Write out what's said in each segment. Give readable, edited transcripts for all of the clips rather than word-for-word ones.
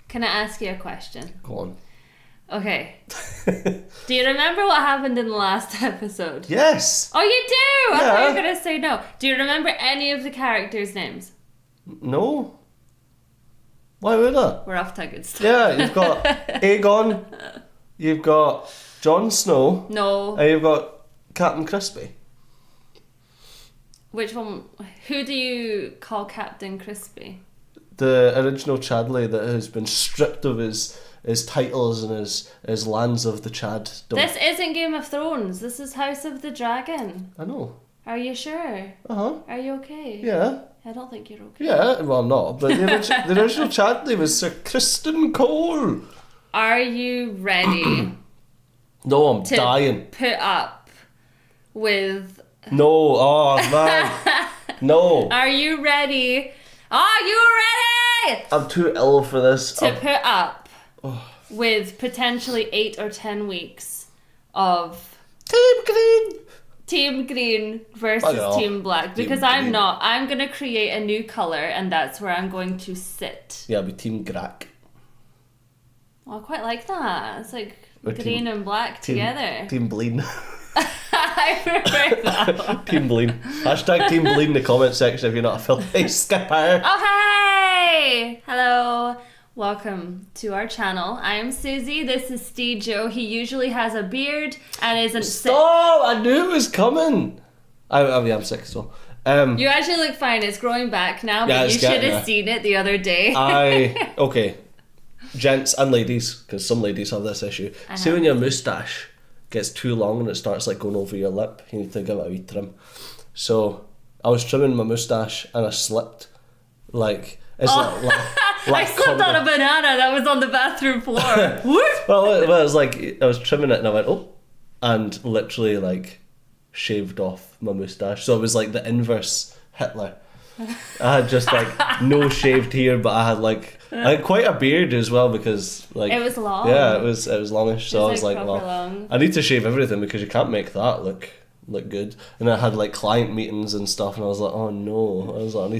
Can I ask you a question? Go on. Okay. Do you remember what happened in the last episode? Yes. Oh, you do? I thought you Yeah. were going to say no. Do you remember any of the characters' names? No. Why would I? We're off to a good start. Yeah, you've got Aegon, you've got Jon Snow, No. and you've got Captain Crispy. Which one? Who do you call Captain Crispy? The original Chadley that has been stripped of his titles and his lands of the Chad. This isn't Game of Thrones. This is House of the Dragon. I know. Are you sure? Uh-huh. Are you okay? Yeah. I don't think you're okay. Yeah, well, I'm not. But the original Chadley was Sir Kristen Cole. Are you ready No, I'm to dying. put up with... No, oh man. No. Are you ready? Are you ready I'm too ill for this. to put up with potentially 8 or 10 weeks of Team Green. Team Green versus Bugger off. Team Black? Because Team I'm Green. not. I'm going to create a new colour and that's where I'm going to sit. Yeah, be Team Grack. Well, I quite like that. It's like Or green and black together. Team Bleen. I prefer that one. Team Bleen. Hashtag Team Bleen in the comment section if you're not a filthy skipper. Oh, hey! Hello. Welcome to our channel. I am Suzy. This is Steejo. He usually has a beard and isn't sick. Stop! I knew it was coming. I'm sick as well. You actually look fine. It's growing back now, Yeah, but it's you should getting have there. seen it the other day. Okay. Gents and ladies, because some ladies have this issue. See when your moustache gets too long and it starts like going over your lip, you need to give it a wee trim. So I was trimming my moustache and I slipped. Like, it's I slipped on a banana that was on the bathroom floor. Well, it was like I was trimming it and I went, oh, and literally like shaved off my moustache. So it was like the inverse Hitler. I had just like no shaved here, but I had quite a beard as well because like It was long. Yeah, it was longish. So I was like, proper well, long. I need to shave everything because you can't make that look good. And I had like client meetings and stuff, and I was like, oh no, I was like, I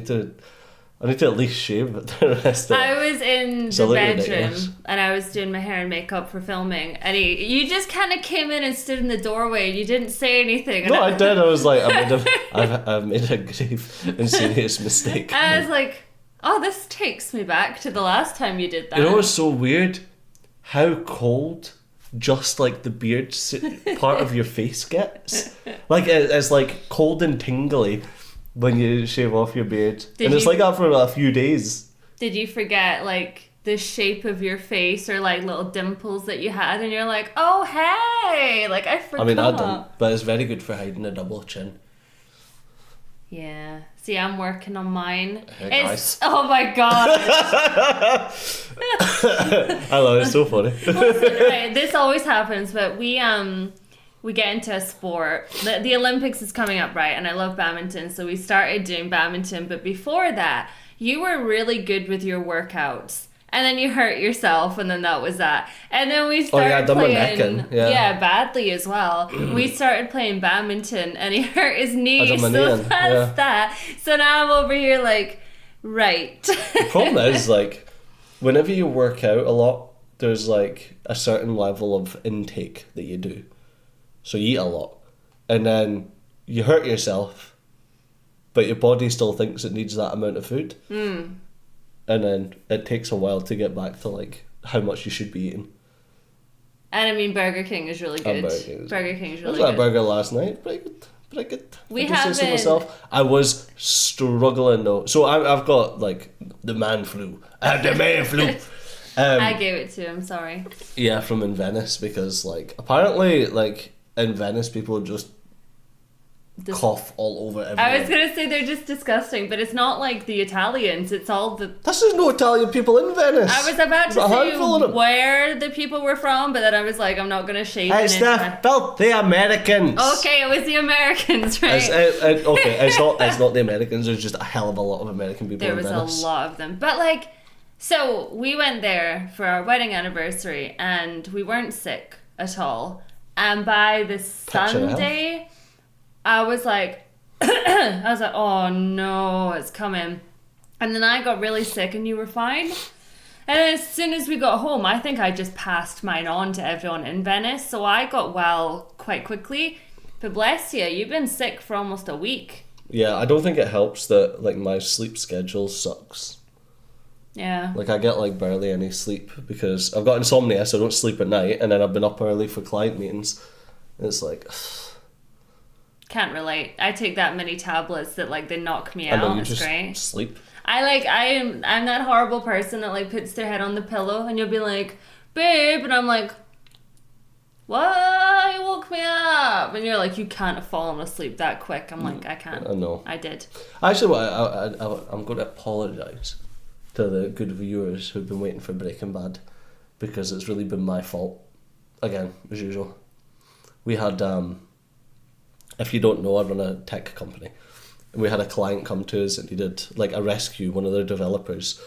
need to at least shave it the rest of it. I was in So the look bedroom ridiculous. and I was doing my hair and makeup for filming, and you just kind of came in and stood in the doorway and you didn't say anything. And No, I did. I was like, I've made a grave and serious mistake. And I was like, oh, this takes me back to the last time you did that. You know what's so weird? How cold just like the beard part of your face gets. Like it's like cold and tingly when you shave off your beard. And it's like that for a few days. Did you forget like the shape of your face or like little dimples that you had and you're like, oh hey, like I forgot. I mean, I don't, but it's very good for hiding a double chin. Yeah. See, I'm working on mine. Hey, It's oh my god. I love it. It's so funny. Right, this always happens, but we get into a sport. The Olympics is coming up, right? And I love badminton, so we started doing badminton. But before that, you were really good with your workouts. And then you hurt yourself, and then that was that. And then we started I done my neck playing, in. Yeah. badly as well. We started playing badminton, and he hurt his knee, I done my so knee in, that's yeah. that. So now I'm over here like, right. The problem is, like, whenever you work out a lot, there's like a certain level of intake that you do. So you eat a lot, and then you hurt yourself, but your body still thinks it needs that amount of food. And then it takes a while to get back to like how much you should be eating. And I mean, Burger King is really good. Burger King is I really was at a good. burger last night. Pretty good. We I can say so haven't- myself. I was struggling though. So I've got like the man flu. I have the man flu. I gave it to him, sorry. Yeah, from in Venice, because like apparently like in Venice people just cough all over everyone. I was gonna say they're just disgusting, but it's not like the Italians, it's all the... This is no Italian people in Venice. I was about to There's a handful of say them. where the people were from, but then I was like, I'm not gonna shade It's it. the filthy Americans. Okay, it was the Americans, right? It's not the Americans. There's just a hell of a lot of American people There in was Venice. a lot of them. But like, so we went there for our wedding anniversary and we weren't sick at all. And by the Sunday, I was like, oh no, it's coming. And then I got really sick and you were fine. And then as soon as we got home, I think I just passed mine on to everyone in Venice. So I got well quite quickly. But bless you, you've been sick for almost a week. Yeah, I don't think it helps that like my sleep schedule sucks. Yeah. Like I get like barely any sleep because I've got insomnia, so I don't sleep at night, and then I've been up early for client meetings. And it's like... Can't relate. I take that many tablets that like they knock me out. I know, you it's just great. sleep. I'm that horrible person that like puts their head on the pillow and you'll be like, babe, and I'm like, what? You woke me up, and you're like, you can't have fallen asleep that quick. I'm like, I can't. I know. I did. Actually, I'm going to apologise to the good viewers who've been waiting for Breaking Bad, because it's really been my fault. Again, as usual. We had, if you don't know, I run a tech company. And we had a client come to us and he did like a rescue. One of their developers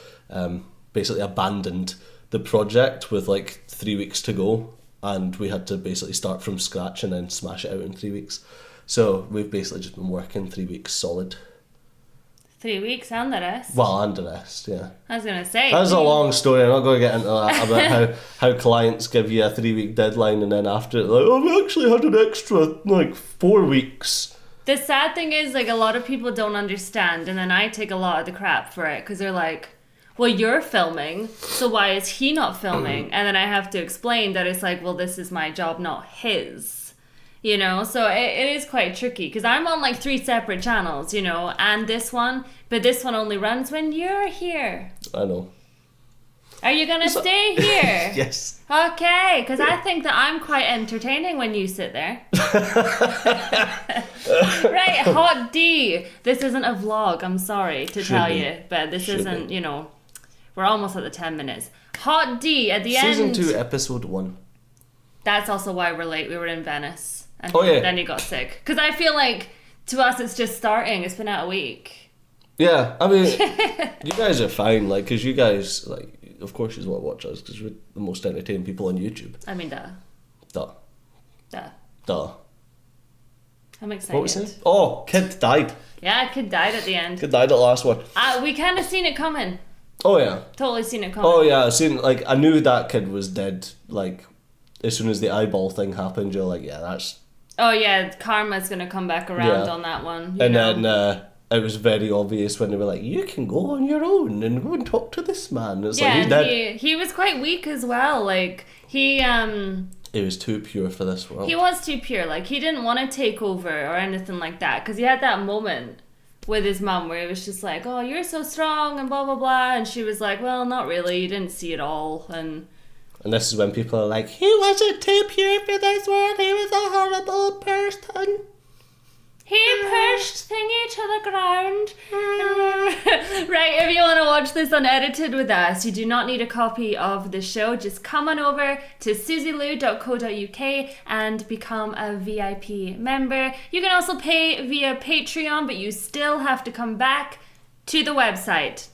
basically abandoned the project with like 3 weeks to go, and we had to basically start from scratch and then smash it out in 3 weeks. So we've basically just been working 3 weeks solid. 3 weeks and the rest. Well, and the rest, yeah. I was gonna say. That's a long story. I'm not going to get into that about how clients give you a 3 week deadline and then after it, like, oh, we actually had an extra like 4 weeks. The sad thing is, like, a lot of people don't understand, and then I take a lot of the crap for it because they're like, well, you're filming, so why is he not filming? And then I have to explain that it's like, well, this is my job, not his. You know, so it is quite tricky because I'm on like 3 separate channels, you know, and this one, but this one only runs when you're here. I know. Are you going to stay here? Yes. Okay, because I think that I'm quite entertaining when you sit there. Right, Hot D. This isn't a vlog, I'm sorry to tell you, but this isn't, you know, we're almost at the 10 minutes. Hot D at the end. Season 2, episode 1. That's also why we're late. We were in Venice. And then you got sick. Because I feel like, to us, it's just starting. It's been out a week. Yeah, I mean, you guys are fine, like, because you guys, like, of course you want to watch us, because we're the most entertaining people on YouTube. I mean, duh. I'm excited. What was it? Oh, kid died. Yeah, kid died at the end. Kid died at the last one. We kind of seen it coming. Oh, yeah. Totally seen it coming. Oh, yeah, I knew that kid was dead, like, as soon as the eyeball thing happened, you're like, yeah, that's... Oh, yeah, karma's going to come back around on that one. And then it was very obvious when they were like, you can go on your own and go and talk to this man. It's like, he's dead. He was quite weak as well. Like, he was too pure for this world. He was too pure. Like, he didn't want to take over or anything like that. Because he had that moment with his mum where he was just like, oh, you're so strong and blah, blah, blah. And she was like, well, not really. You didn't see it all. And this is when people are like, he wasn't too pure for this world, he was a horrible person. He pushed thingy to the ground. Right, if you want to watch this unedited with us, you do not need a copy of the show. Just come on over to susylou.co.uk and become a VIP member. You can also pay via Patreon, but you still have to come back to the website.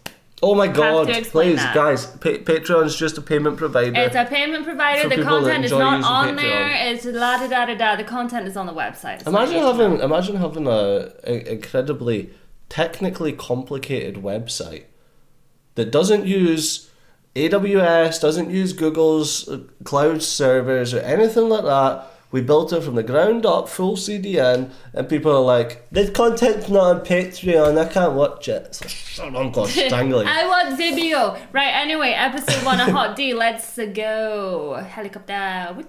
Oh my god, please, guys, Patreon's just a payment provider. It's a payment provider, the content is not on there, it's la-da-da-da-da, the content is on the website. Imagine having a incredibly technically complicated website that doesn't use AWS, doesn't use Google's cloud servers or anything like that. We built it from the ground up, full CDN, and people are like, this content's not on Patreon, I can't watch it. So shut up, God, strangling. I want the video. Right, anyway, episode 1 of Hot D, let's go. Helicopter. You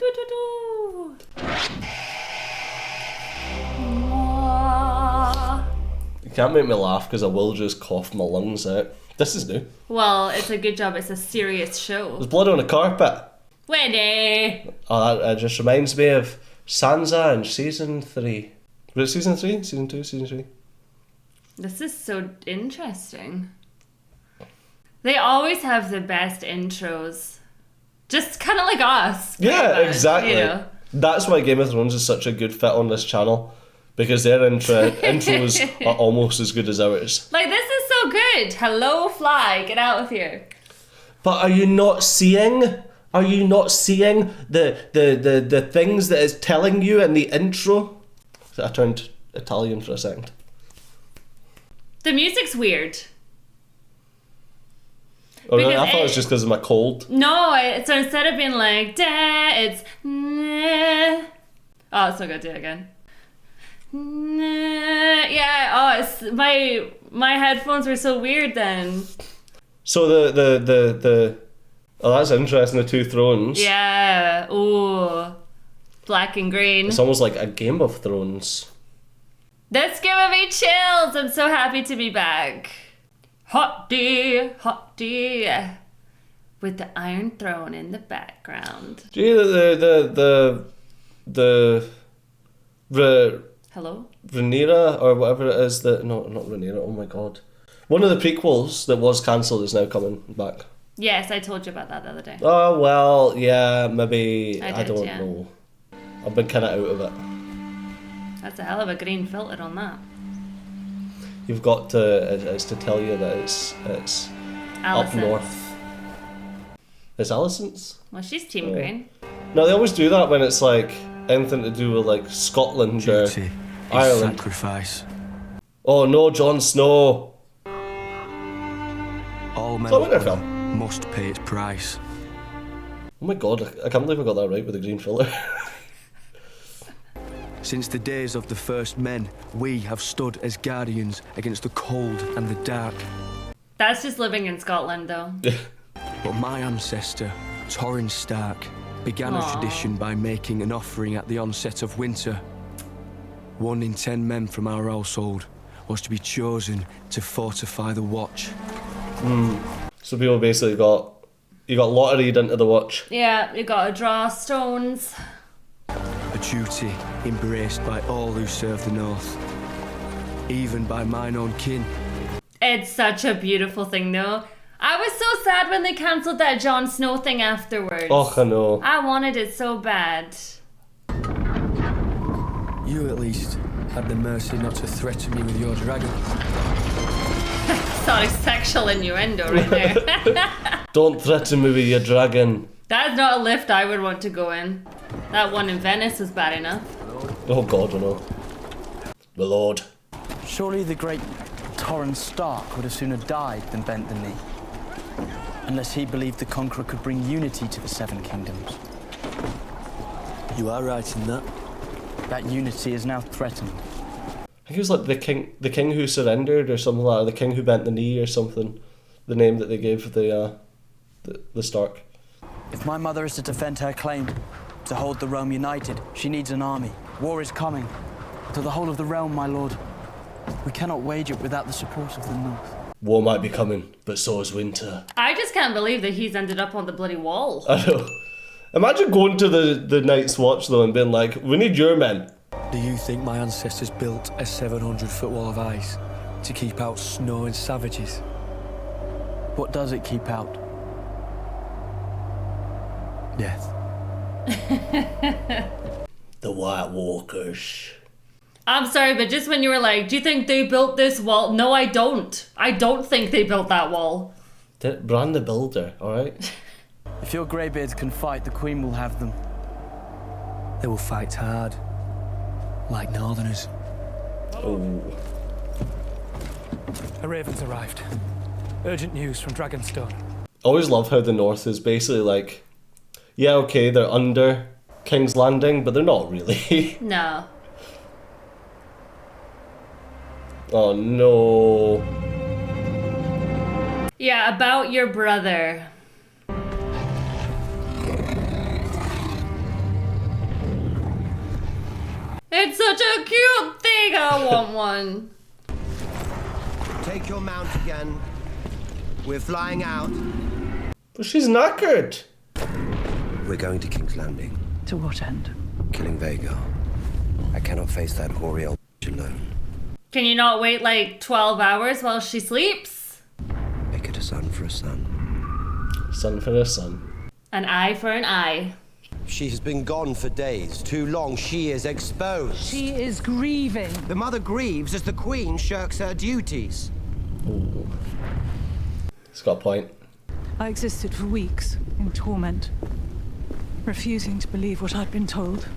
can't make me laugh because I will just cough my lungs out. This is new. Well, it's a good job, it's a serious show. There's blood on the carpet. Winnie. Oh, that just reminds me of Sansa in season 3. Was it season 3? Season 2? Season 3? This is so interesting. They always have the best intros. Just kind of like us. Yeah, exactly. You know? That's why Game of Thrones is such a good fit on this channel. Because their intros are almost as good as ours. Like, this is so good. Hello, fly. Get out of here. But are you not seeing... Are you not seeing the things that it's telling you in the intro? I turned Italian for a second. The music's weird. Oh, really? I thought it was just because of my cold. No, so instead of being like da, it's nah. Oh, it's so good. Do it again. Nah. Yeah. Oh, it's my headphones were so weird then. So the oh, that's interesting. The two thrones. Yeah. Ooh. Black and green. It's almost like a Game of Thrones. That's giving me chills. I'm so happy to be back. Hot D. With the Iron Throne in the background. Gee, Hello? Rhaenyra, or whatever it is that... No, not Rhaenyra, oh my god. One of the prequels that was cancelled is now coming back. Yes, I told you about that the other day. Oh, well, yeah, maybe... I don't yeah. know. I've been kind of out of it. That's a hell of a green filter on that. You've got to... It's to tell you that it's up north. It's Alicent's? Well, she's team green. No, they always do that when it's like anything to do with like Scotland Duty or Ireland. Sacrifice. Oh no, Jon Snow. All men Winterfell. must pay its price. Oh my god, I can't believe I got that right with the green filter. Since the days of the first men, we have stood as guardians against the cold and the dark. That's just living in Scotland, though. But my ancestor, Torrhen Stark, began a tradition by making an offering at the onset of winter. 1 in 10 men from our household was to be chosen to fortify the watch. So people basically you got lotteried into the watch. Yeah, you gotta draw stones. A duty embraced by all who serve the North, even by mine own kin. It's such a beautiful thing, though. I was so sad when they cancelled that Jon Snow thing afterwards. Oh, I know. I wanted it so bad. You at least had the mercy not to threaten me with your dragon. Sorry, sexual innuendo right there. Don't threaten me with your dragon. That's not a lift I would want to go in. That one in Venice was bad enough. Oh god, I know. My lord. Surely the great Torrhen Stark would have sooner died than bent the knee. Unless he believed the Conqueror could bring unity to the Seven Kingdoms. You are right in that. That unity is now threatened. I think it was like the king who surrendered or something like that, or the king who bent the knee or something. The name that they gave the Stark. If my mother is to defend her claim, to hold the realm united, she needs an army. War is coming. To the whole of the realm, my lord. We cannot wage it without the support of the North. War might be coming, but so is winter. I just can't believe that he's ended up on the bloody wall. I know. Imagine going to the Night's Watch though and being like, we need your men. Do you think my ancestors built a 700-foot wall of ice to keep out snow and savages? What does it keep out? Death. The White Walkers. I'm sorry, but just when you were like, do you think they built this wall? No, I don't. I don't think they built that wall. Bran the Builder, alright? If your greybeards can fight, the Queen will have them. They will fight hard, like Northerners. Oh. A raven's arrived. Urgent news from Dragonstone. I always love how the North is basically like, yeah, okay, they're under King's Landing, but they're not really. No. Oh no. Yeah, about your brother. It's such a cute thing. I want one. Take your mount again. We're flying out. But she's knackered. We're going to King's Landing. To what end? Killing Vhagar. I cannot face that hoary old alone. Can you not wait like 12 hours while she sleeps? Make it a son for a son. Son for a son. An eye for an eye. She has been gone for days. Too long. She is exposed. She is grieving. The mother grieves as the Queen shirks her duties. Ooh. It's got a point. I existed for weeks in torment, refusing to believe what I'd been told.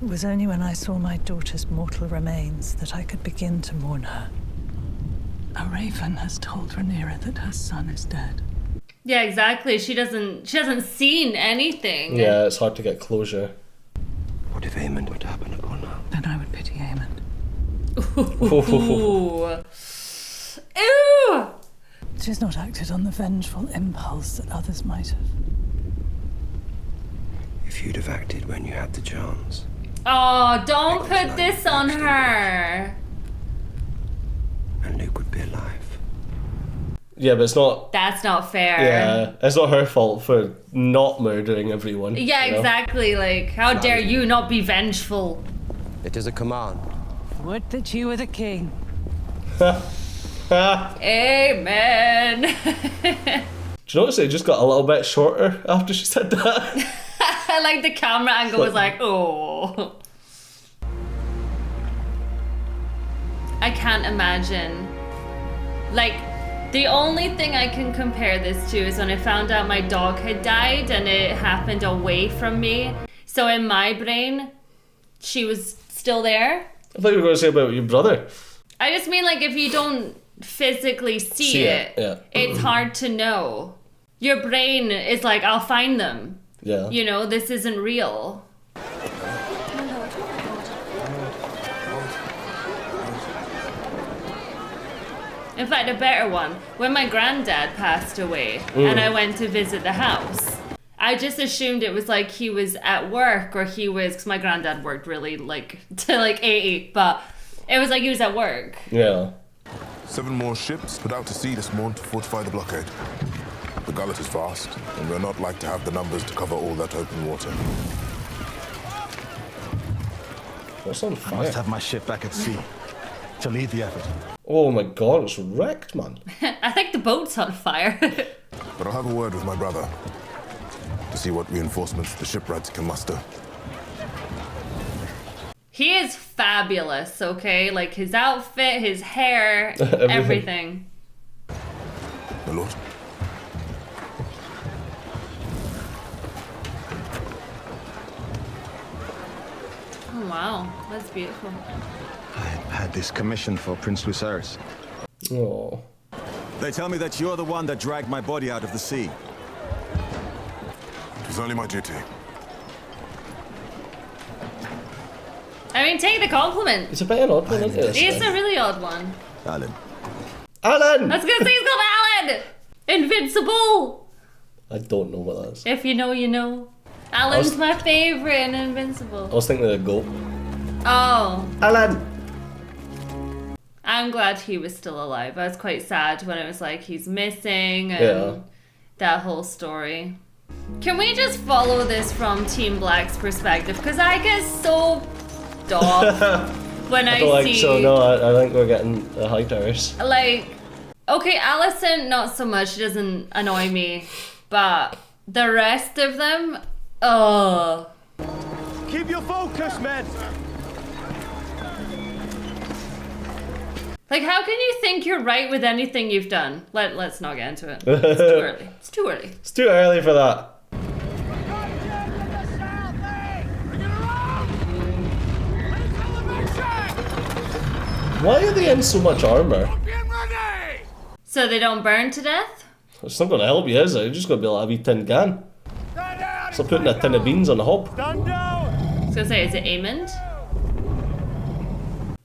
It was only when I saw my daughter's mortal remains that I could begin to mourn her. A raven has told Rhaenyra that her son is dead. Yeah, exactly. She hasn't seen anything. Yeah, it's hard to get closure. What if Aemon were to happen upon her? Then I would pity Aemon. Ooh. Ew! She's not acted on the vengeful impulse that others might have. If you'd have acted when you had the chance. Oh, don't put this on her. And Luke would be alive. Yeah, but it's not... That's not fair. Yeah, it's not her fault for not murdering everyone. Yeah, you know? exactly. Like, how dare you not be vengeful? It is a command. Would that you were the king. Amen. Do you notice it just got a little bit shorter after she said that? I like the camera angle was like, oh. I can't imagine. Like, the only thing I can compare this to is when I found out my dog had died and it happened away from me. So in my brain, she was still there. I thought you were going to say about your brother. I just mean, like, if you don't physically see it, yeah. it's hard to know. Your brain is like, I'll find them. Yeah. You know, this isn't real. In fact, a better one. When my granddad passed away and I went to visit the house, I just assumed it was like he was at work or he was, because my granddad worked really like to like 80, but it was like he was at work. Yeah. 7 more ships put out to sea this morning to fortify the blockade. The gullet is fast, and we're not like to have the numbers to cover all that open water. What's on I fire? must have my ship back at sea to lead the effort. Oh my god, it's wrecked, man. I think the boat's on fire. But I'll have a word with my brother to see what reinforcements the shipwrights can muster. He is fabulous, okay? Like his outfit, his hair, everything. My lord. Oh wow, that's beautiful. I had this commission for Prince Lucerys. Oh. They tell me that you're the one that dragged my body out of the sea. It was only my duty. I mean, take the compliment. It's a bit an odd one, isn't it? It's a really odd one. Alan. Alan! I was gonna say he's called Alan! Invincible! I don't know what that is. If you know, you know. Alan's my favorite in Invincible. I was thinking of the goat. Oh. Alan! I'm glad he was still alive. I was quite sad when it was like he's missing and that whole story. Can we just follow this from Team Black's perspective? Because I get so off when I like, see... So no, I think we're getting the high towers. Like, okay, Alicent, not so much. She doesn't annoy me. But the rest of them, oh. Keep your focus, men! Like, how can you think you're right with anything you've done? Let's not get into it. It's too early. It's too early. It's too early for that. Why are they in so much armour? So they don't burn to death? It's not going to help you, is it? You're just going to be like a wee tin can. So putting a tin of beans on the hob. I was gonna say, is it Aemond?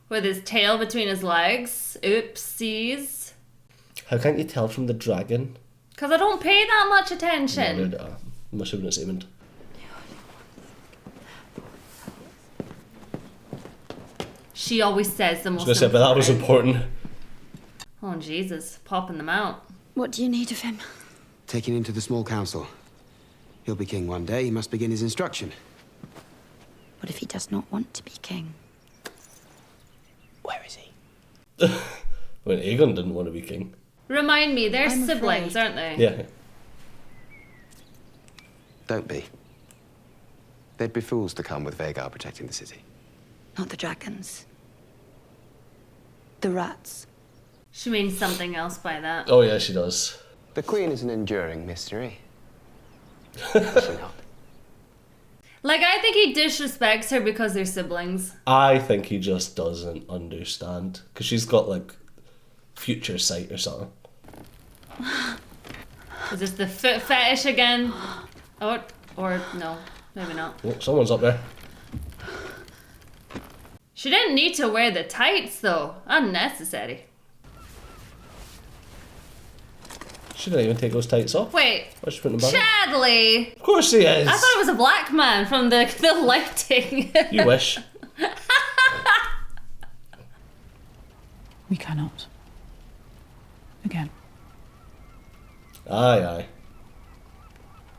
With his tail between his legs. Oopsies. How can't you tell from the dragon? Because I don't pay that much attention. No, I'm assuming it's Aemond. She always says the I most was going to say, but that was important. Oh, Jesus. Popping them out. What do you need of him? Taken into the small council. He'll be king one day. He must begin his instruction. What if he does not want to be king? Where is he? When Aegon didn't want to be king. Remind me, they're I'm siblings, afraid. aren't they? Yeah. Don't be. They'd be fools to come with Vhagar protecting the city. Not the dragons. The rats. She means something else by that. Oh yeah, she does. The Queen is an enduring mystery. Is she not? Like, I think he disrespects her because they're siblings. I think he just doesn't understand. Because she's got, like, future sight or something. Is this the foot fetish again? Oh, or no, maybe not. Oh, someone's up there. She didn't need to wear the tights though. Unnecessary. She didn't even take those tights off. Wait, Why'd she put them back? Chadley! Of course he is. I thought it was a black man from the lighting. You wish. We cannot. Again. Aye, aye.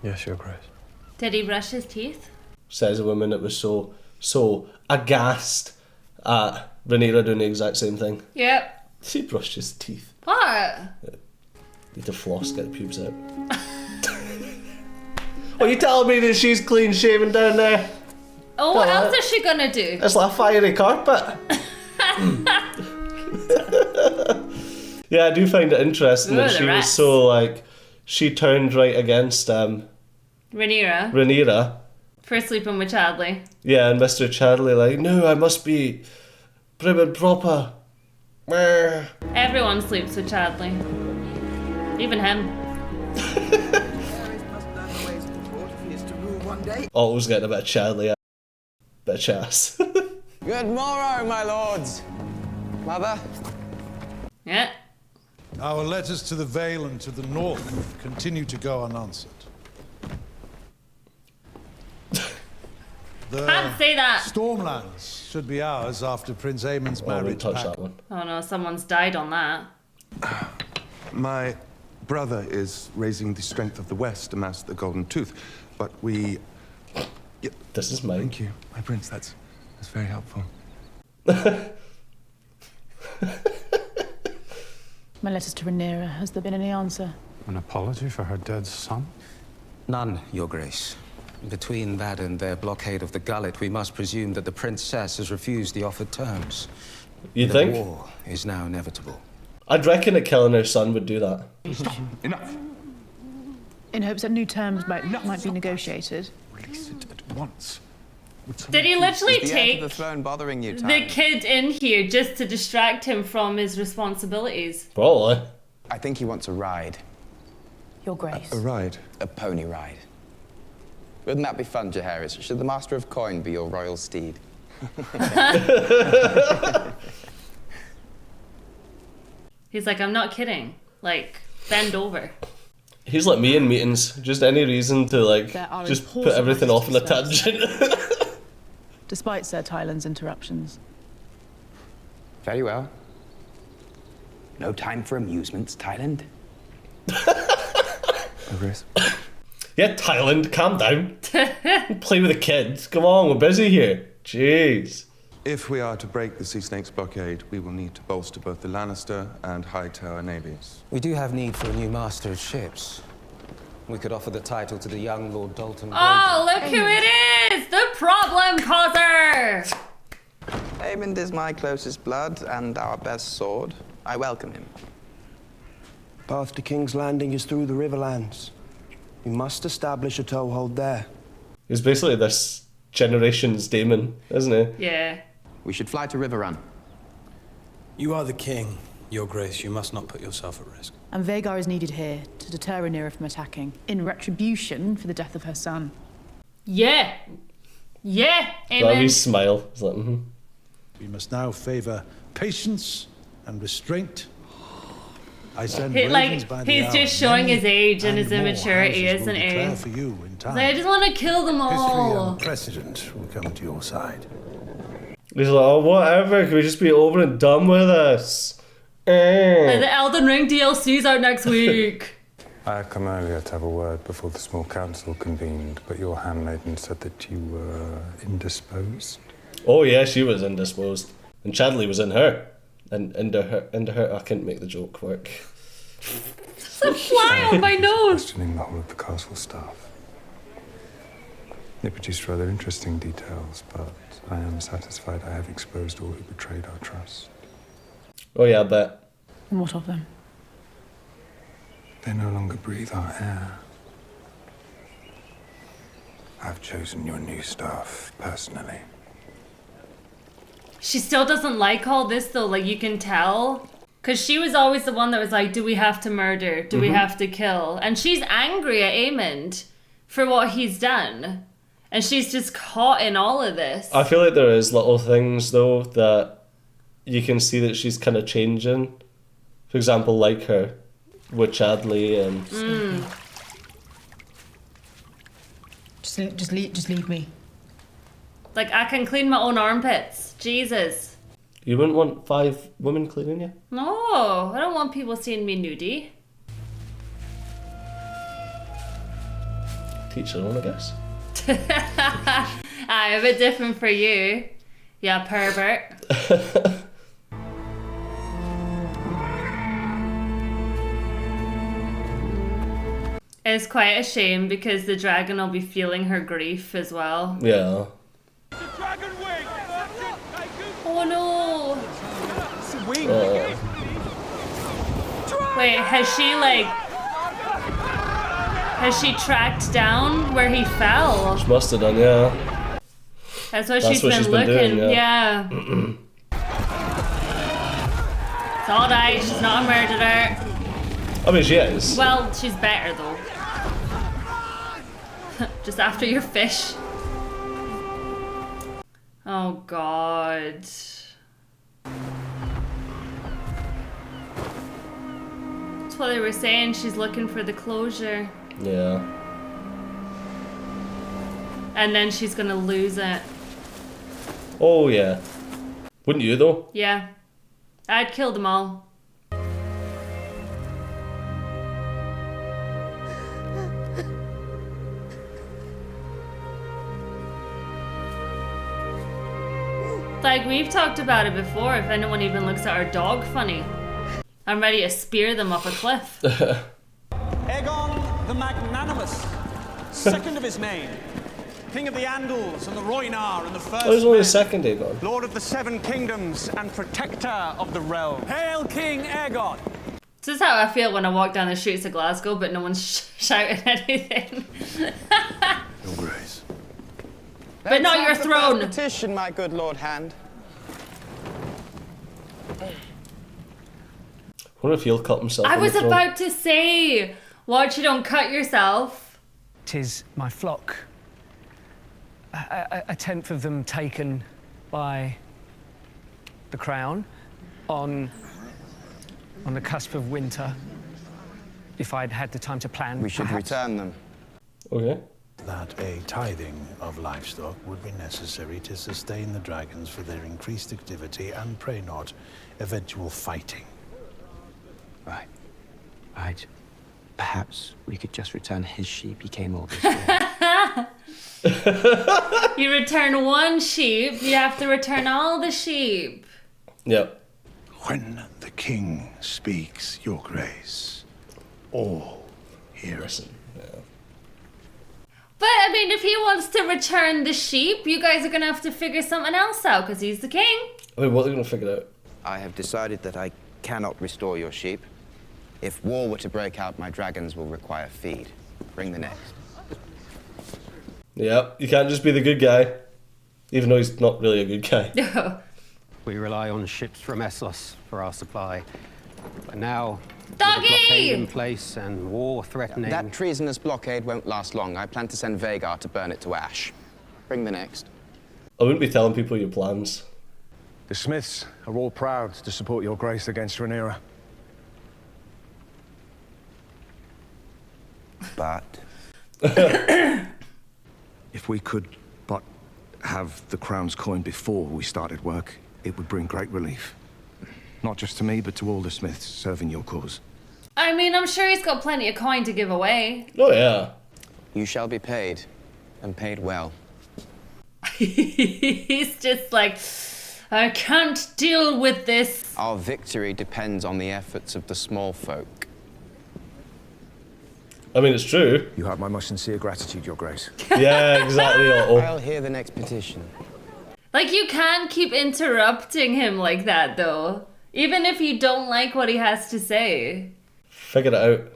Yes, Your Grace. Did he brush his teeth? Says a woman that was so aghast at Rhaenyra doing the exact same thing. Yep. He brushed his teeth. What? Need to floss, get the pubes out. What, you telling me that she's clean shaven down there? Oh, what else is she gonna do? It's like a fiery carpet. Yeah, I do find it interesting that she was so like, she turned right against Rhaenyra for sleeping with Chadley. Yeah, and Mr. Chadley like, no, I must be prim and proper. Everyone sleeps with Chadley. Even him. Always getting a bit of Chadley, bit of chass. Good morrow, my lords. Mother? Yeah. Our letters to the Vale and to the north continue to go unanswered. Can't say that. Stormlands should be ours after Prince Aemon's marriage. Touch that one. Oh no, someone's died on that. My brother is raising the strength of the West to master the Golden Tooth, but we... This is mine. Thank you, my prince. That's very helpful. My letters to Rhaenyra. Has there been any answer? An apology for her dead son? None, Your Grace. Between that and their blockade of the gullet, we must presume that the princess has refused the offered terms. You think? The war is now inevitable. I'd reckon that killing her son would do that. Stop! Enough! In hopes that new terms might be negotiated. Release it at once. Did he literally take the throne bothering you, the kid in here just to distract him from his responsibilities? Probably. I think he wants a ride. Your Grace. A ride? A pony ride. Wouldn't that be fun, Jaehaerys? Should the Master of Coin be your royal steed? He's like, I'm not kidding. Like, bend over. He's like me in meetings. Just any reason to like, just put everything off on a tangent. Despite Sir Tyland's interruptions. Very well. No time for amusements, Tyland. Your Grace. Yeah, Tyland, calm down. Play with the kids. Come on, we're busy here. Jeez. If we are to break the Sea Snake's blockade, we will need to bolster both the Lannister and Hightower navies. We do have need for a new master of ships. We could offer the title to the young Lord Dalton. Oh, look who it is! The problem causer! Aemond is my closest blood and our best sword. I welcome him. Path to King's Landing is through the Riverlands. We must establish a toehold there. He's basically this generation's Damon, isn't he? Yeah. We should fly to Riverrun. You are the king, Your Grace. You must not put yourself at risk. And Vhagar is needed here to deter Rhaenyra from attacking, in retribution for the death of her son. Yeah. Yeah, That amen. wee smile. It's like, We must now favour patience and restraint. I send He, ravens by the he's hour. just showing Many his age and his more immaturity, houses will isn't he? declare for you in He's time. like, I just want to kill them History all. and precedent will come to your side. he's like, oh, whatever. Can we just be over and done with this? The Elden Ring DLC's out next week. I had come earlier to have a word before the small council convened, but your handmaiden said that you were indisposed. Oh yeah, she was indisposed, and Chadley was in her, and into her. I couldn't make the joke work. It's a fly on my nose. Questioning the whole of the castle staff. They produced rather interesting details, but I am satisfied I have exposed all who betrayed our trust. Oh yeah, I bet. And what of them? They no longer breathe our air. I've chosen your new staff personally. She still doesn't like all this though, like you can tell. Because she was always the one that was like, do we have to murder? Do we have to kill? And she's angry at Aemond for what he's done. And she's just caught in all of this. I feel like there is little things, though, that you can see that she's kind of changing. For example, like her with Chadley and... Just leave me. Like, I can clean my own armpits. Jesus. You wouldn't want 5 women cleaning you? No, I don't want people seeing me nudie. Teach their own, I guess. Aye, a bit different for you. Yeah, pervert. It's quite a shame because the dragon will be feeling her grief as well. Yeah. Oh no! Wait, has she tracked down where he fell? She must have done, yeah. That's what she's been looking, doing, yeah. It's alright, she's not a murderer. I mean, she is. Well, she's better though. Just after your fish. Oh God. That's what they were saying, she's looking for the closure. Yeah. And then she's gonna lose it. Oh yeah. Wouldn't you though? Yeah. I'd kill them all. Like, we've talked about it before, if anyone even looks at our dog funny. I'm ready to spear them off a cliff. Aegon the Magnanimous, second of his name, King of the Andals and the Rhaenyra and the First. Oh, there's only a second Aegon. Lord of the Seven Kingdoms and Protector of the Realm. Hail King Aegon! This is how I feel when I walk down the streets of Glasgow, but no one's shouting anything. Your Grace. But not your throne. Petition, my good Lord Hand. I wonder if he'll cut himself. I was about to say, watch you don't cut yourself. 'Tis my flock. A tenth of them taken by the crown on the cusp of winter. If I'd had the time to plan, we should return them. Okay. That a tithing of livestock would be necessary to sustain the dragons for their increased activity and, pray not, eventual fighting. Right. Perhaps we could just return his sheep. He came all this way. You return one sheep, you have to return all the sheep. Yep. When the king speaks, Your Grace, all hear. Listen. Yeah. But, I mean, if he wants to return the sheep, you guys are going to have to figure something else out, because he's the king. I mean, what are they going to figure out? I have decided that I cannot restore your sheep. If war were to break out, my dragons will require feed. Bring the next. Yeah, you can't just be the good guy, even though he's not really a good guy. We rely on ships from Essos for our supply. But now, Doggy! with the blockade in place and war threatening... That treasonous blockade won't last long. I plan to send Vhagar to burn it to ash. Bring the next. I wouldn't be telling people your plans. The Smiths are all proud to support Your Grace against Rhaenyra. But... If we could but have the crown's coin before we started work, it would bring great relief. Not just to me, but to all the Smiths serving your cause. I mean, I'm sure he's got plenty of coin to give away. Oh, yeah. You shall be paid, and paid well. He's just like, I can't deal with this. Our victory depends on the efforts of the small folk. I mean, it's true. You have my most sincere gratitude, Your Grace. Yeah, exactly, Otto. I'll hear the next petition. Like, you can't keep interrupting him like that, though. Even if you don't like what he has to say. Figure it out.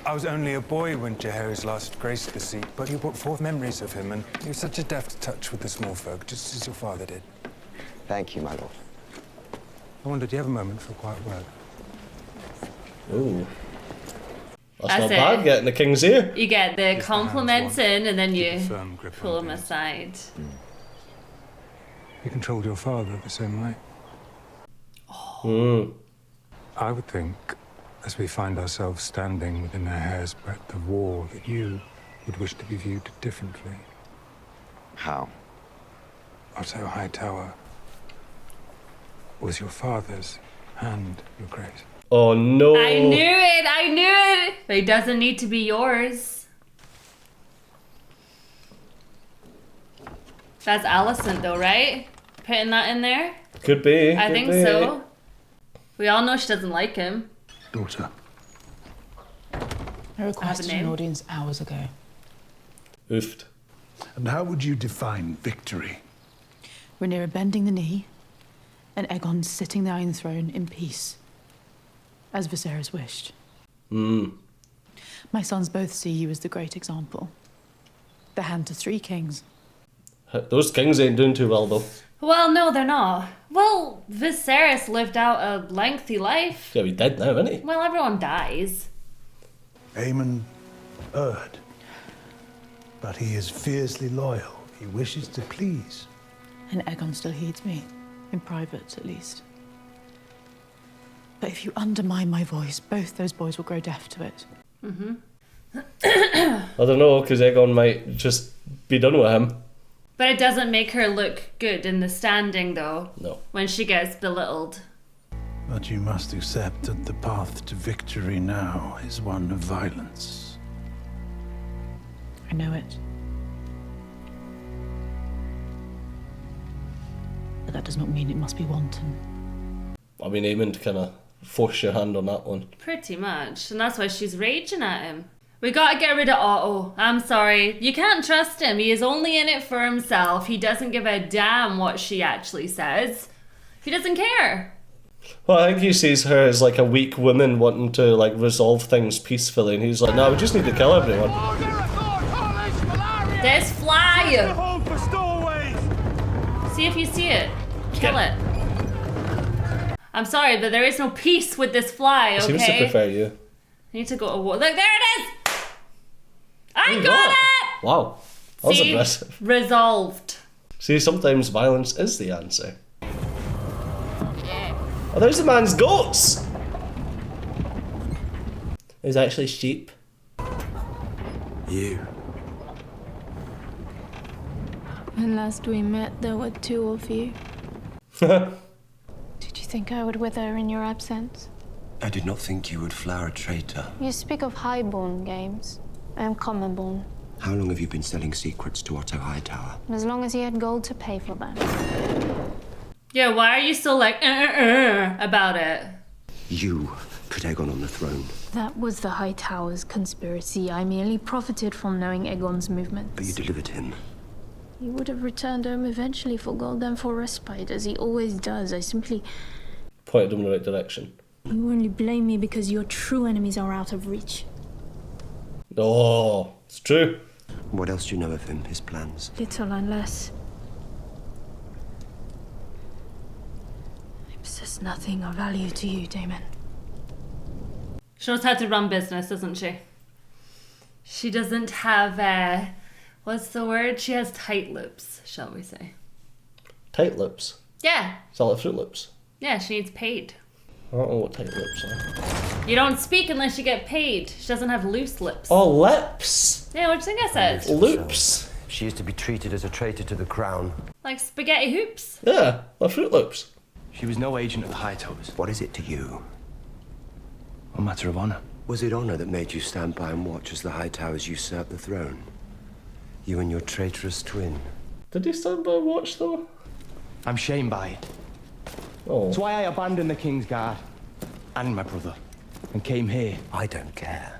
I was only a boy when Jaehaerys last graced the seat, but you brought forth memories of him, and he was such a deft touch with the small folk, just as your father did. Thank you, my lord. I wondered, do you have a moment for a quiet word? Ooh. That's That's not it. bad, getting the king's ear. You get the compliments in, and then you firm grip pull them aside. You controlled your father the same way. I would think, as we find ourselves standing within a hair's breadth of war, that you would wish to be viewed differently. How? Otto Hightower was your father's and your grace. Oh no. I knew it! But it doesn't need to be yours. That's Alicent though, right? Putting that in there? Could be. I could think be. so. We all know she doesn't like him. Daughter. I requested an audience hours ago. Oofed. And how would you define victory? Rhaenyra bending the knee, and Aegon sitting the Iron Throne in peace, as Viserys wished. My sons both see you as the great example. The hand to 3 kings. Those kings ain't doing too well though. Well, no, they're not. Well, Viserys lived out a lengthy life. Yeah, he dead now, isn't he? Well, everyone dies. Aemon erred. But he is fiercely loyal. He wishes to please. And Aegon still heeds me, in private at least. But if you undermine my voice, both those boys will grow deaf to it. I don't know, because Aegon might just be done with him. But it doesn't make her look good in the standing, though. No. When she gets belittled. But you must accept that the path to victory now is one of violence. I know it. But that does not mean it must be wanton. I mean, Aemon kind of force your hand on that one. Pretty much. And that's why she's raging at him. We gotta get rid of Otto. I'm sorry. You can't trust him. He is only in it for himself. He doesn't give a damn what she actually says. He doesn't care. Well, I think he sees her as like a weak woman wanting to like resolve things peacefully, and he's like, no, we just need to kill everyone. This fly! See if you see it. Kill it. I'm sorry, but there is no peace with this fly, okay? He seems to prefer you. I need to go to war. Look, there it is! I got it! Wow. That was See? aggressive. Resolved. See, sometimes violence is the answer. Oh, there's the man's goats! It was actually sheep. You. When last we met, there were 2 of you. Did you think I would wither in your absence? I did not think you would flower a traitor. You speak of highborn games. I am commonborn. How long have you been selling secrets to Otto Hightower? As long as he had gold to pay for them. Yeah, why are you so like about it? You put Aegon on the throne. That was the Hightower's conspiracy. I merely profited from knowing Aegon's movements. But you delivered him. He would have returned home eventually for gold and for respite, as he always does. I simply... Pointed him in the right direction. You only blame me because your true enemies are out of reach. Oh, it's true. What else do you know of him, his plans? Little unless... I possess nothing of value to you, Damon. She knows how to run business, doesn't she? She doesn't have, what's the word? She has tight lips, shall we say. Tight lips? Yeah. Is that like Fruit Lips? Yeah, she needs paid. I don't know what tight lips are. You don't speak unless you get paid. She doesn't have loose lips. Oh, lips! Yeah, what do you think I said? Loops. She is to be treated as a traitor to the crown. Like spaghetti hoops. Yeah, like Fruit Loops. She was no agent of the Hightowers. What is it to you? A matter of honor. Was it honor that made you stand by and watch as the Hightowers usurped the throne? You and your traitorous twin. Did he stand by and watch though? I'm shamed by it. Oh. That's why I abandoned the King's Guard and my brother and came here. I don't care.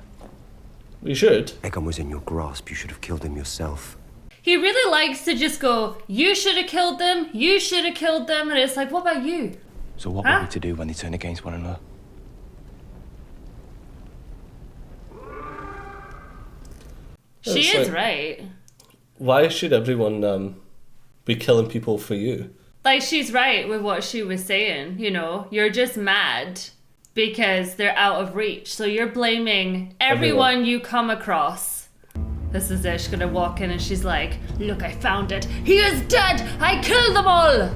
You should. Aegon was in your grasp. You should have killed him yourself. He really likes to just go, you should have killed them, you should have killed them, and it's like, what about you? So what were we to do when they turn against one another? She It's is like, right. Why should everyone be killing people for you? Like, she's right with what she was saying, you know? You're just mad. because they're out of reach. So you're blaming everyone you come across. This is it. She's gonna walk in and she's like, look, I found it. He is dead. I killed them all.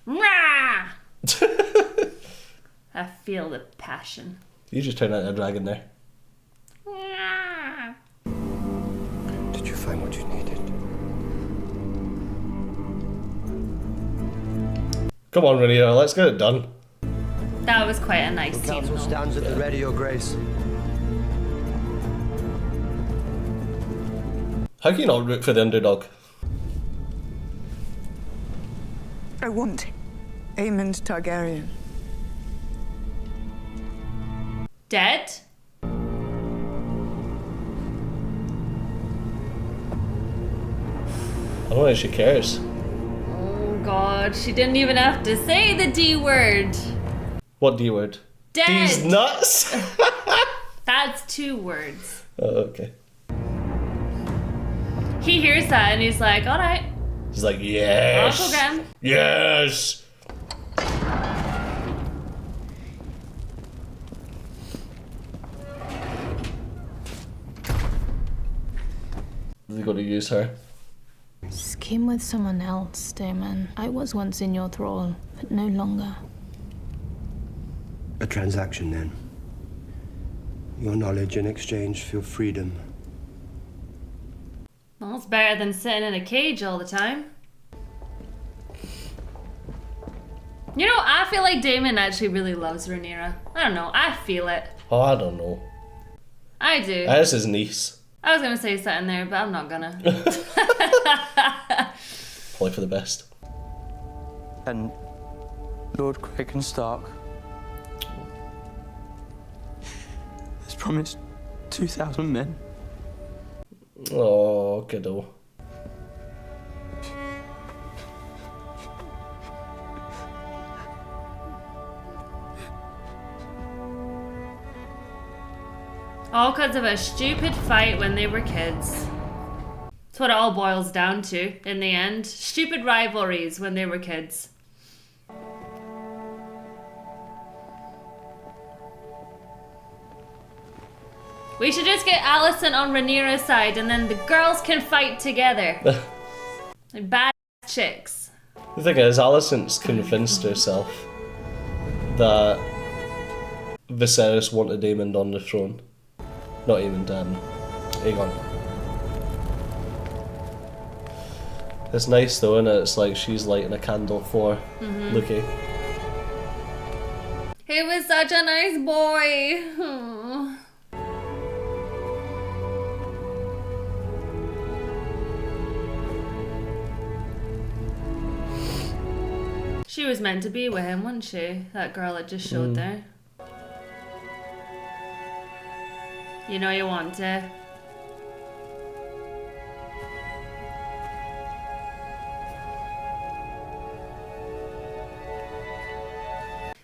Rah! I feel the passion. You just turned out a dragon there. Did you find what you needed? Come on, Rhaenyra, let's get it done. That was quite a nice The scene. council stands at the ready, Your Grace. How can you not root for the underdog? I want Aemond Targaryen. Dead? I don't know if she cares. Oh god, she didn't even have to say the D word. What D word? Dead. These nuts? That's 2 words. Oh, okay. He hears that and he's like, alright. He's like, yes. I'll go again. Yes. They're going to use her. Scheme with someone else, Damon. I was once in your thrall, but no longer. A transaction, then. Your knowledge in exchange for your freedom. Well, it's better than sitting in a cage all the time. You know, I feel like Damon actually really loves Rhaenyra. I don't know, I feel it. Oh, I don't know. I do. That's his niece. I was gonna say something there, but I'm not gonna. Probably for the best. And Lord Craig Stark has promised 2,000 men. Oh, kiddo. All because of a stupid fight when they were kids. That's what it all boils down to, in the end. Stupid rivalries when they were kids. We should just get Alicent on Rhaenyra's side and then the girls can fight together. Like bad chicks. The thing is, Alicent's convinced herself that Viserys wanted Damon on the throne. Not even Aegon. It's nice though, isn't it? It's like she's lighting a candle for Lucky. He was such a nice boy. She was meant to be with him, wasn't she? That girl that just showed there. You know you want to.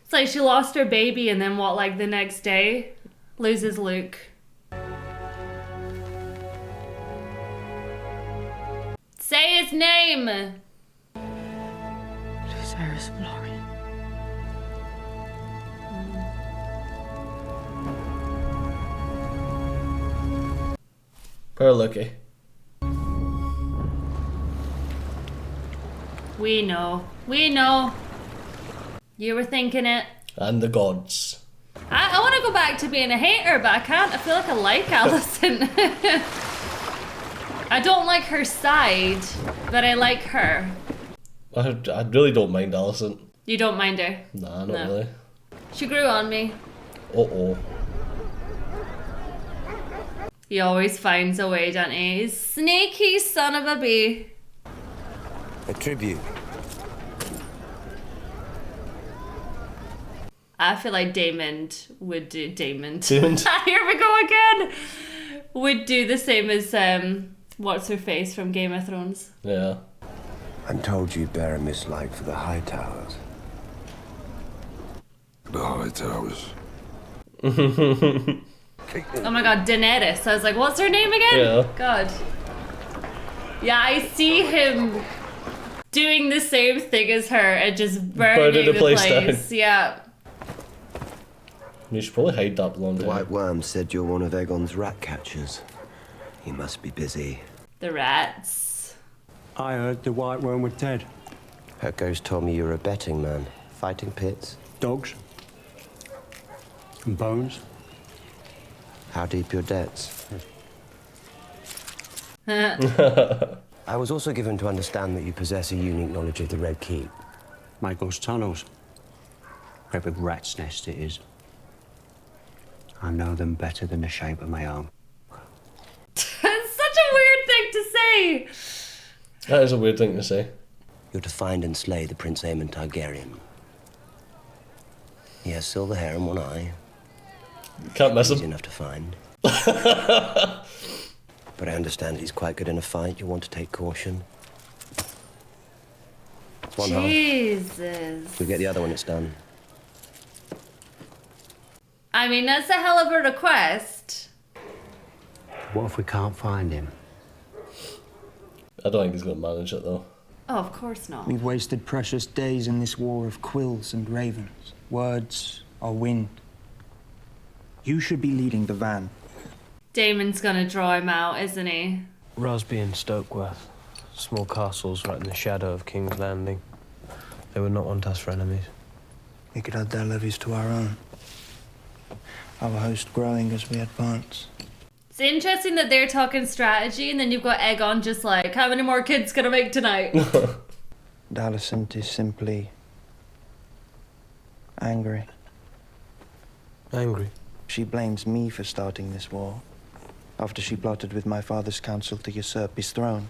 It's like she lost her baby and then what, like the next day? Loses Luke. Say his name! Lucerys Florian. Poor Lucky. We know. We know. You were thinking it. And the gods. I want to go back to being a hater, but I can't. I feel like I like Alicent. I don't like her side, but I like her. I really don't mind Alicent. You don't mind her? Nah, not really. She grew on me. Uh-oh. He always finds a way, doesn't he? He's sneaky son of a bee. A tribute. I feel like Damon would do... Damon. Here we go again! Would do the same as, what's her face from Game of Thrones? Yeah. I'm told you bear a mislike for the High Towers. The High Towers. Oh my god, Daenerys. I was like, what's her name again? Yeah. God. Yeah, I see him doing the same thing as her and just burning the place. Down. Yeah. You should probably hide that blonde The hair. White Worm said you're one of Aegon's rat catchers. He must be busy. The rats. I heard the White Worm was dead. Her ghost told me you're a betting man. Fighting pits. Dogs. And bones. How deep your debts? I was also given to understand that you possess a unique knowledge of the Red Keep. Michael's tunnels. Great big rat's nest it is. I know them better than the shape of my arm. That's such a weird thing to say. That is a weird thing to say. You're to find and slay the Prince Aemon Targaryen. He has silver hair and one eye. Can't miss him. Easy enough to find. But I understand he's quite good in a fight. You want to take caution. It's one half. Jesus. If we get the other one, it's done. I mean, that's a hell of a request. What if we can't find him? I don't think he's going to manage it, though. Oh, of course not. We've wasted precious days in this war of quills and ravens. Words are wind. You should be leading the van. Damon's gonna draw him out, isn't he? Rosby and Stokeworth. Small castles right in the shadow of King's Landing. They would not want us for enemies. We could add their levies to our own. Our host growing as we advance. It's interesting that they're talking strategy and then you've got Aegon just like, how many more kids can I make tonight? And Alicent is simply angry. Angry? She blames me for starting this war, after she plotted with my father's council to usurp his throne.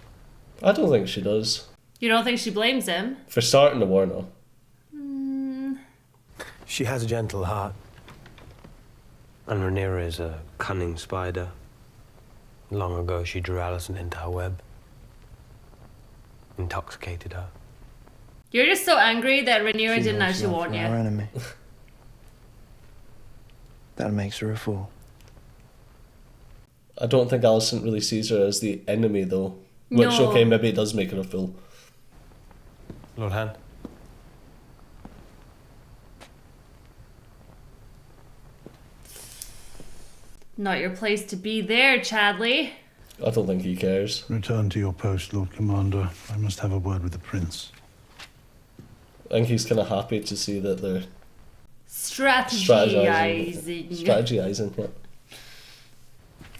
I don't think she does. You don't think she blames him? For starting the war, no. She has a gentle heart. And Rhaenyra is a cunning spider. Long ago, she drew Alicent into her web. Intoxicated her. You're just so angry that Rhaenyra didn't actually want Our you. enemy. That makes her a fool. I don't think Alicent really sees her as the enemy, though. Which, No. okay, maybe it does make her a fool. Lord Han. Not your place to be there, Chadley. I don't think he cares. Return to your post, Lord Commander. I must have a word with the Prince. I think he's kind of happy to see that they're Strategizing. Strategizing, yeah.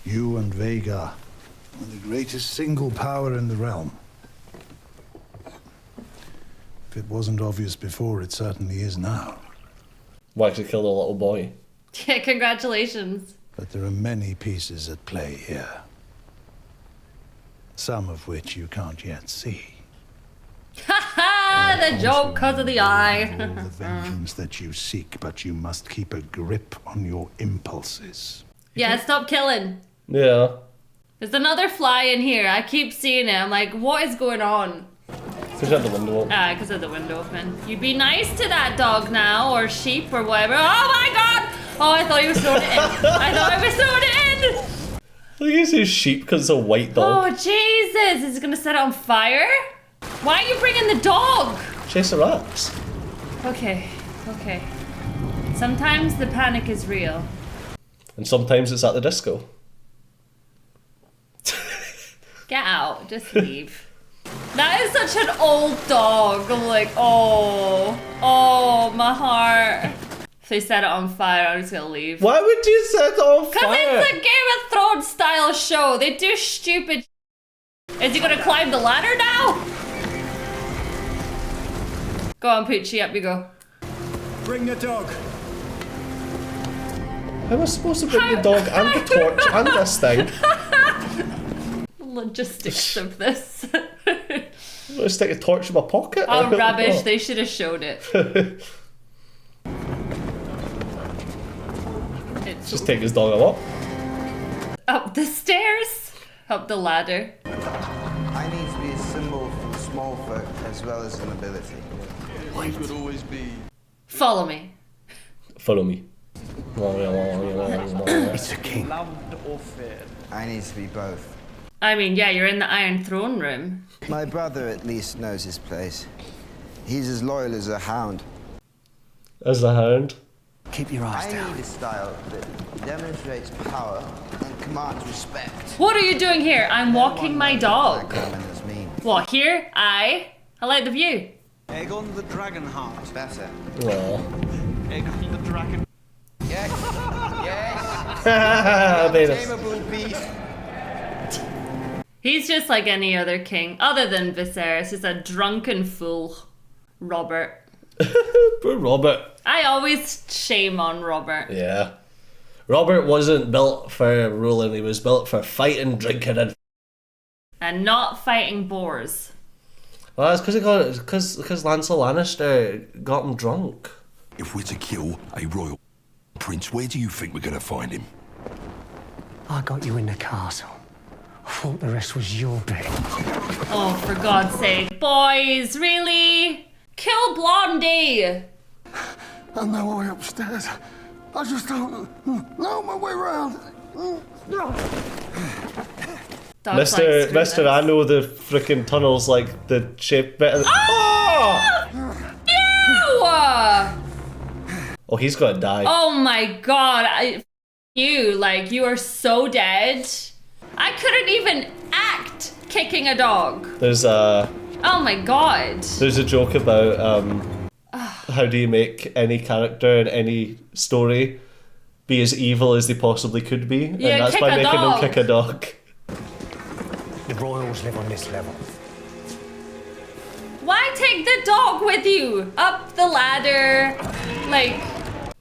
You and Vhagar are the greatest single power in the realm. If it wasn't obvious before, it certainly is now. Why, 'cause he killed a little boy? Yeah, congratulations. But there are many pieces at play here. Some of which you can't yet see. Ha the joke because of the eye. All the vengeance that you seek, but you must keep a grip on your impulses. Yeah, stop killing. Yeah. There's another fly in here. I keep seeing it. I'm like, what is going on? Because you had the window open. Ah, because of the window open. You be nice to that dog now, or sheep, or whatever. Oh my god! Oh, I thought he was throwing it in. I thought I was throwing it in! I think he says sheep because it's a white dog. Oh, Jesus! Is it gonna set it on fire? Why are you bringing the dog? Chase the rats. Okay, okay. Sometimes the panic is real. And sometimes it's at the disco. Get out. Just leave. That is such an old dog. I'm like, oh. Oh, my heart. If they set it on fire, I'm just gonna leave. Why would you set it on fire? Because it's a Game of Thrones style show. They do stupid. Is he gonna climb the ladder now? Go on, Poochie, up you go. Bring the dog. I was supposed to bring the dog and the torch and this thing. Logistics of this. Let's take a torch in my pocket. Oh, rubbish. They should have showed it. Just take his dog up. Up the stairs. Up the ladder. I need to be a symbol for the small folk as well as the nobility. Wait. Could always be. Follow me. Follow me. It's a king. Loved or feared? I need to be both. I mean, yeah, you're in the Iron Throne room. My brother at least knows his place. He's as loyal as a hound. As a hound? Keep your eyes down. I need a style that demonstrates power and commands respect. What are you doing here? I'm walking my dog. As mean. What, here? I like the view. Aegon the Dragonheart. Better. Well. Aegon the Dragon. Yes. Yes. Tameable beast. He's just like any other king, other than Viserys. He's a drunken fool. Robert. Poor Robert. I always shame on Robert. Yeah. Robert wasn't built for ruling, he was built for fighting, drinking, And not fighting boars. Well, that's because Lancel Lannister got him drunk. If we're to kill a royal prince, where do you think we're going to find him? I got you in the castle. I thought the rest was your bit. Oh, for God's sake. Boys, really? Kill Blondie! I'm no way upstairs. I just don't know my way around. Mister, I know the freaking tunnels like the shape better. Oh! Oh, he's gonna die. Oh my God. You are so dead. I couldn't even act kicking a dog. There's a... Oh my God. There's a joke about how do you make any character in any story be as evil as they possibly could be, and that's by making them kick a dog. The royals live on this level. Why take the dog with you up the ladder? Like,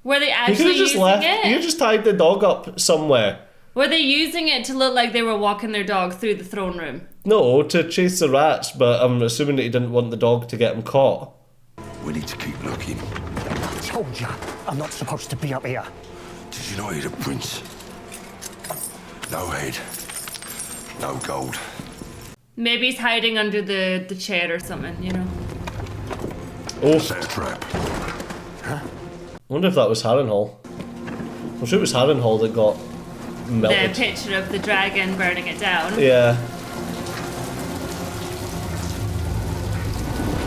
were they actually using it? You just tied the dog up somewhere. Were they using it to look like they were walking their dog through the throne room? No, to chase the rats, but I'm assuming that he didn't want the dog to get him caught. We need to keep looking. I told you, I'm not supposed to be up here. Did you not hear the prince? No head, no gold. Maybe he's hiding under the chair or something, you know? Oh. Set a trap. Huh? I wonder if that was Harrenhal. I'm sure it was Harrenhal that got melted. The picture of the dragon burning it down. Yeah.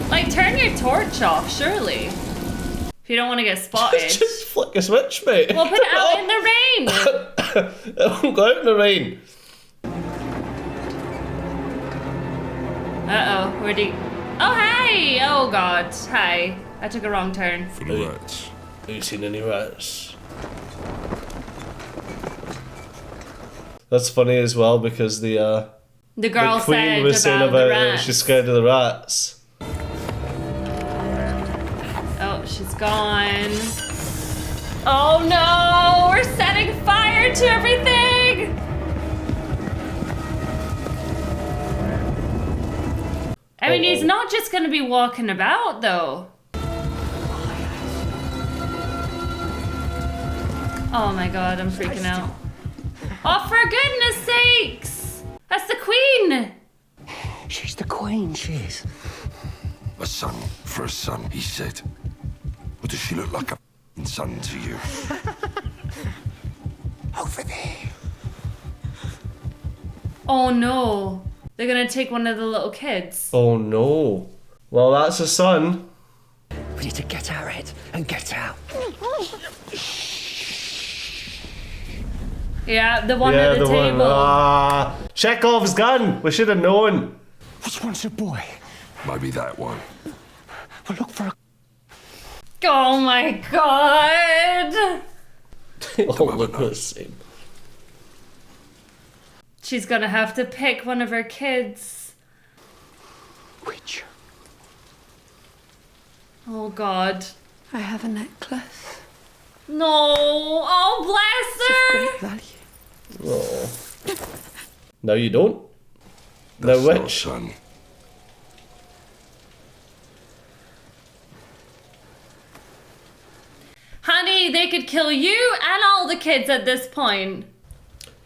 Like, turn your torch off, surely. If you don't want to get spotted. Just flick a switch, mate. Well, put it out in the rain. It won't go out in the rain. Uh-oh, where'd he... Oh, hey! Oh, God. Hi. I took a wrong turn. For the rats. Have you seen any rats? That's funny as well because the girl the queen was saying about she's scared of the rats. Oh, she's gone. Oh no! We're setting fire to everything! I mean, he's not just gonna be walking about though. Oh my God, I'm freaking out. Oh, for goodness sakes! That's the queen! She's the queen, she is. A son for a son, he said. Or does she look like a son to you? Over there. Oh no. They're gonna take one of the little kids. Oh no. Well, that's a son. We need to get our head and get out. Yeah, the one at the table. Chekhov's gun. We should have known. Which one's a boy? Maybe that one. We'll look for a... Oh my God! They all look the same. She's gonna have to pick one of her kids. Which? Oh God. I have a necklace. No! Oh, bless her! Oh. No, you don't. No, which? Son. Honey, they could kill you and all the kids at this point.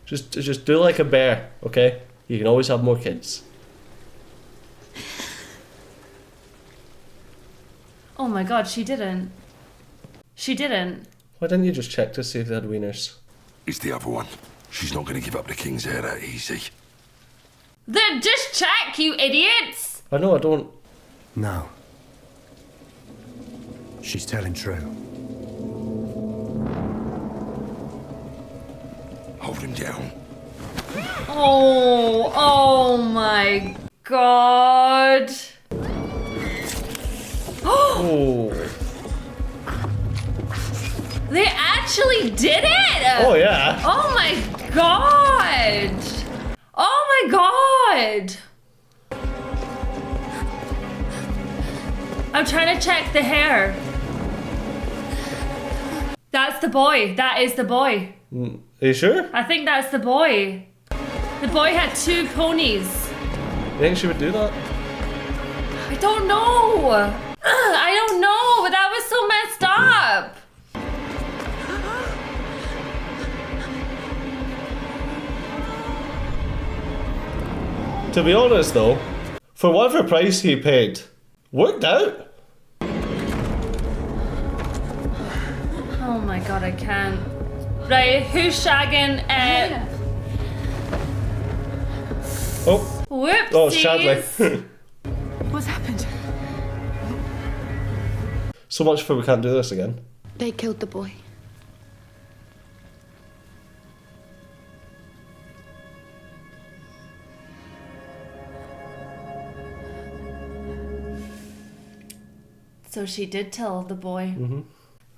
Just do like a bear, okay? You can always have more kids. Oh my God, she didn't. She didn't. Why didn't you just check to see if they had wieners? It's the other one. She's not going to give up the king's heir that easy. Then just check, you idiots! I know, I don't. No. She's telling true. Hold him down. Oh my god. Oh. They actually did it! Oh, yeah. Oh my god! Oh my god! I'm trying to check the hair. That's the boy. That is the boy. Are you sure? I think that's the boy. The boy had 2 ponies. You think she would do that? I don't know. I don't know, but that was so messed up. To be honest though, for whatever price he paid, worked out. Oh my god, I can't. Right, who's shagging? Oh. Whoopsies. Oh, Shadley. What's happened? So much for we can't do this again. They killed the boy. So she did tell the boy. Mm-hmm.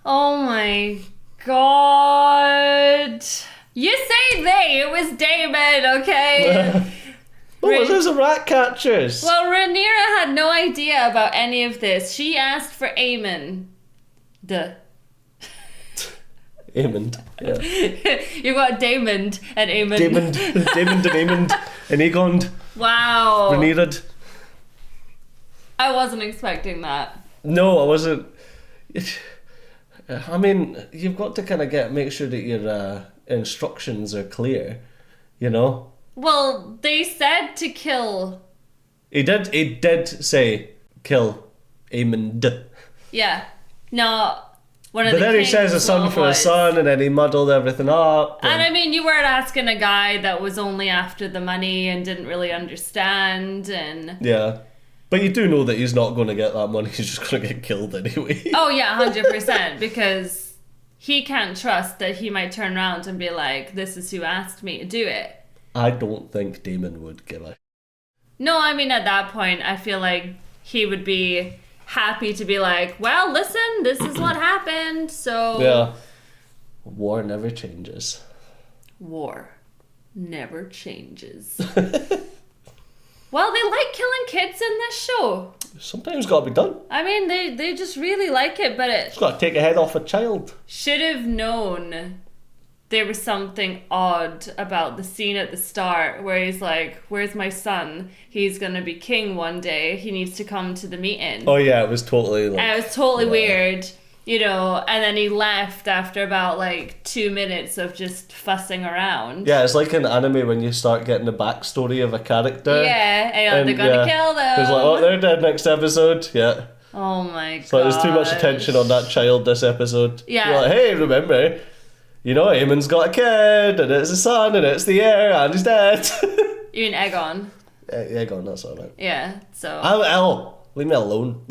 Oh my god. You say they, it was Damon, okay? Oh, there's a rat catchers. Well, Rhaenyra had no idea about any of this. She asked for Aemon. Duh. Aemon. Yeah. You got Damon and Aemon. Damon and Aemon and Aegon. Wow. Rhaenyra. I wasn't expecting that. No, I wasn't. I mean, you've got to kind of make sure that your instructions are clear, you know? Well, they said to kill. He did say kill Aemond. Yeah. No, one of But the then he kings says a son for a was. son, and then he muddled everything up. And I mean, you weren't asking a guy that was only after the money and didn't really understand, and... Yeah. But you do know that he's not going to get that money, he's just going to get killed anyway. Oh yeah, 100%, because he can't trust that he might turn around and be like, this is who asked me to do it. I don't think Damon would give a... No, I mean, at that point, I feel like he would be happy to be like, well, listen, this is what happened, so... Yeah. War never changes. War never changes. Well, they like killing kids in this show. Sometimes got to be done. I mean, they just really like it, but it It's got to take a head off a child. should have known there was something odd about the scene at the start where he's like, where's my son? He's going to be king one day. He needs to come to the meeting. Oh yeah, it was totally like... And it was totally weird, you know, and then he left after about like 2 minutes of just fussing around. Yeah, it's like an anime when you start getting the backstory of a character. Yeah, and they're gonna kill them. It's like, oh, they're dead next episode. Yeah. Oh my god. So there's too much attention on that child this episode. Yeah. You're like, hey, remember, you know, Aemon's got a kid, and it's a son, and it's the heir, and he's dead. You mean Aegon? Aegon, that's all right. Yeah, so... Leave me alone.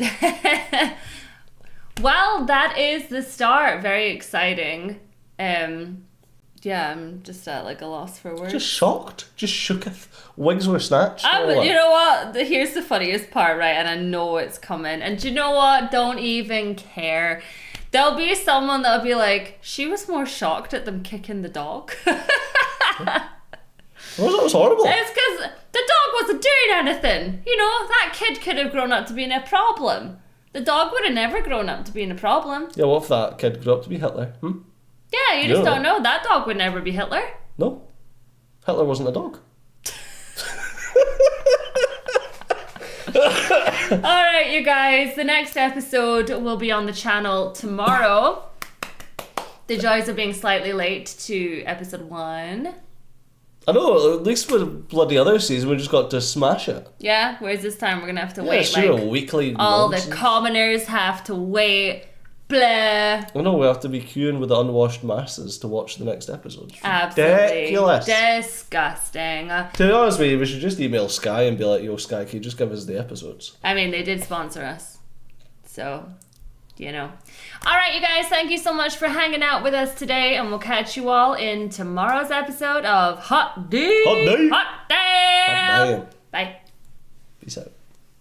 Well, that is the start. Very exciting. Yeah, I'm just at like a loss for words. Just shocked. Just shooketh. Wigs were snatched. You know what? Here's the funniest part, right? And I know it's coming. And do you know what? Don't even care. There'll be someone that'll be like, she was more shocked at them kicking the dog. That was horrible. It's because the dog wasn't doing anything. You know, that kid could have grown up to be a problem. The dog would have never grown up to being a problem. Yeah, what if that kid grew up to be Hitler? Yeah, you just don't know. That dog would never be Hitler. No. Hitler wasn't a dog. Alright, you guys. The next episode will be on the channel tomorrow. The joys of being slightly late to episode 1. I know, at least with bloody other season, we just got to smash it. Yeah, whereas this time we're going to have to Yeah, wait. sure, like, weekly all nonsense. the commoners have to wait. Blah. I know, we have to be queuing with the unwashed masses to watch the next episode. Absolutely. Ridiculous. Disgusting. To be honest with you, we should just email Sky and be like, yo, Sky, can you just give us the episodes? I mean, they did sponsor us. So, you know. All right, you guys, thank you so much for hanging out with us today, and we'll catch you all in tomorrow's episode of Hot Damn. Hot Damn. Hot Damn. Hot Damn.